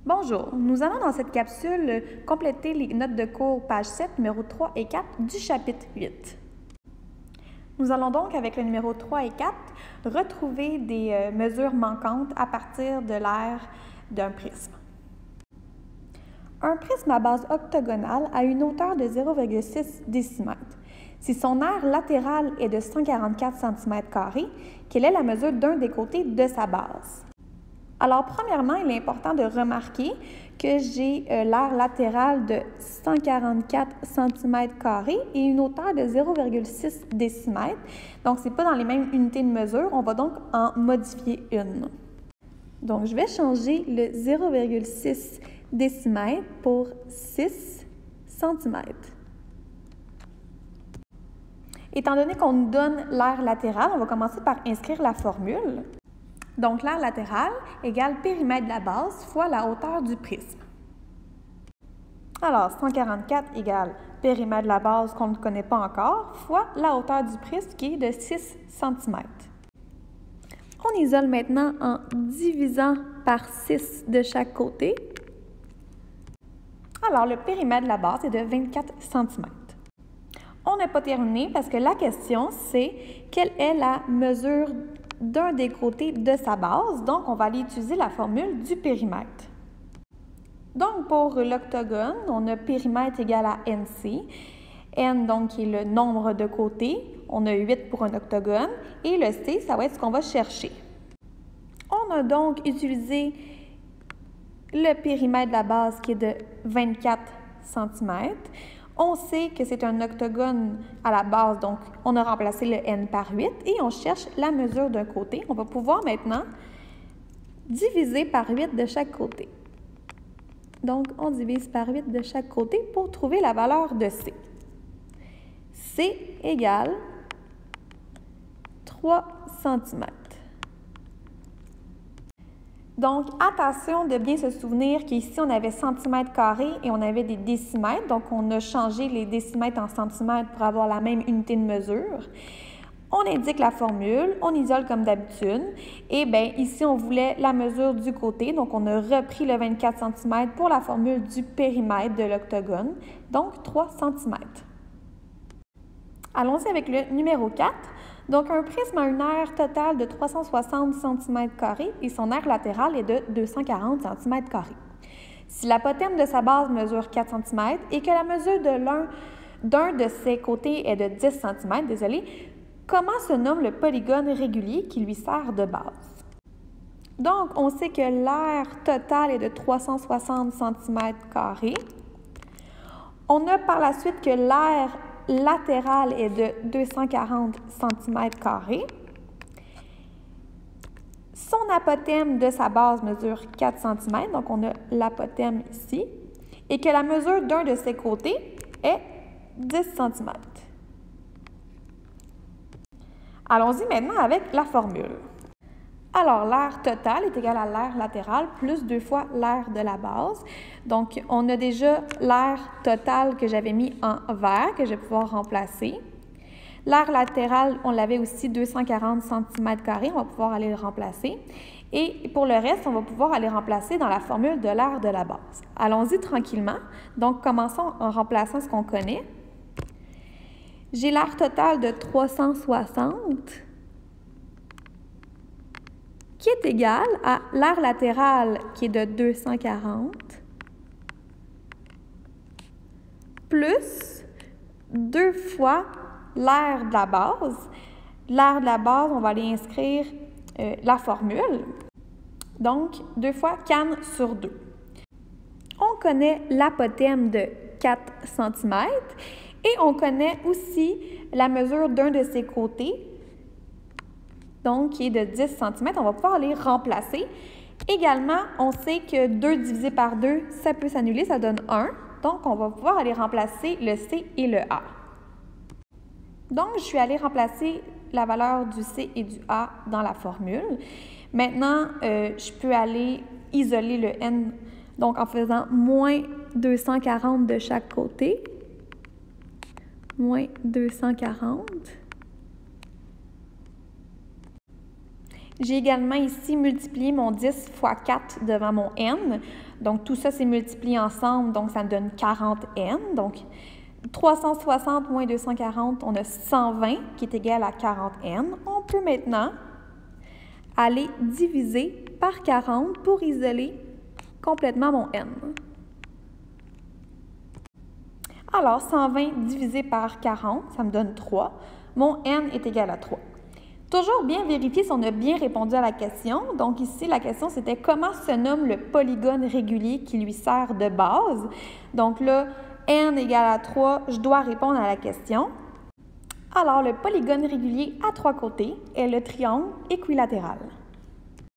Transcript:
Bonjour, nous allons dans cette capsule compléter les notes de cours page 7, numéros 3 et 4 du chapitre 8. Nous allons donc, avec le numéro 3 et 4, retrouver des mesures manquantes à partir de l'aire d'un prisme. Un prisme à base octogonale a une hauteur de 0,6 décimètre. Si son aire latérale est de 144 cm², quelle est la mesure d'un des côtés de sa base? Alors, premièrement, il est important de remarquer que j'ai l'aire latérale de 144 cm² et une hauteur de 0,6 décimètre. Donc, ce n'est pas dans les mêmes unités de mesure. On va donc en modifier une. Donc, je vais changer le 0,6 décimètre pour 6 cm. Étant donné qu'on nous donne l'aire latérale, on va commencer par inscrire la formule. Donc, l'aire latérale égale périmètre de la base fois la hauteur du prisme. Alors, 144 égale périmètre de la base qu'on ne connaît pas encore, fois la hauteur du prisme qui est de 6 cm. On isole maintenant en divisant par 6 de chaque côté. Alors, le périmètre de la base est de 24 cm. On n'a pas terminé parce que la question, c'est quelle est la mesure d'un des côtés de sa base. Donc, on va aller utiliser la formule du périmètre. Donc, pour l'octogone, on a périmètre égal à NC. N, donc, qui est le nombre de côtés. On a 8 pour un octogone. Et le C, ça va être ce qu'on va chercher. On a donc utilisé le périmètre de la base qui est de 24 cm. On sait que c'est un octogone à la base, donc on a remplacé le n par 8 et on cherche la mesure d'un côté. On va pouvoir maintenant diviser par 8 de chaque côté. Donc, on divise par 8 de chaque côté pour trouver la valeur de C. C égale 3 cm. Donc, attention de bien se souvenir qu'ici, on avait centimètres carrés et on avait des décimètres. Donc, on a changé les décimètres en centimètres pour avoir la même unité de mesure. On indique la formule, on isole comme d'habitude. Et bien, ici, on voulait la mesure du côté. Donc, on a repris le 24 cm pour la formule du périmètre de l'octogone. Donc, 3 cm. Allons-y avec le numéro 4. Donc, un prisme a une aire totale de 360 cm² et son aire latérale est de 240 cm². Si l'apothème de sa base mesure 4 cm et que la mesure d'un de ses côtés est de 10 cm, comment se nomme le polygone régulier qui lui sert de base? Donc, on sait que l'aire totale est de 360 cm². On a par la suite que l'aire latérale est de 240 cm². Son apothème de sa base mesure 4 cm, donc on a l'apothème ici, et que la mesure d'un de ses côtés est 10 cm. Allons-y maintenant avec la formule. Alors, l'aire totale est égale à l'aire latérale plus 2 fois l'aire de la base. Donc, on a déjà l'aire totale que j'avais mis en vert, que je vais pouvoir remplacer. L'aire latérale, on l'avait aussi 240 cm², on va pouvoir aller le remplacer. Et pour le reste, on va pouvoir aller remplacer dans la formule de l'aire de la base. Allons-y tranquillement. Donc, commençons en remplaçant ce qu'on connaît. J'ai l'aire totale de 360 qui est égal à l'aire latérale qui est de 240 plus 2 fois l'aire de la base. L'aire de la base, on va aller inscrire la formule. Donc, 2 fois can sur 2. On connaît l'apothème de 4 cm et on connaît aussi la mesure d'un de ses côtés, donc qui est de 10 cm, on va pouvoir les remplacer. Également, on sait que 2 divisé par 2, ça peut s'annuler, ça donne 1. Donc, on va pouvoir aller remplacer le C et le A. Donc, je suis allée remplacer la valeur du C et du A dans la formule. Maintenant, je peux aller isoler le N, donc en faisant moins 240 de chaque côté. Moins 240. J'ai également ici multiplié mon 10 fois 4 devant mon n. Donc, tout ça, c'est multiplié ensemble, donc ça me donne 40n. Donc, 360 moins 240, on a 120 qui est égal à 40n. On peut maintenant aller diviser par 40 pour isoler complètement mon n. Alors, 120 divisé par 40, ça me donne 3. Mon n est égal à 3. Toujours bien vérifier si on a bien répondu à la question. Donc ici, la question, c'était comment se nomme le polygone régulier qui lui sert de base. Donc là, n égale à 3, je dois répondre à la question. Alors, le polygone régulier à 3 côtés est le triangle équilatéral.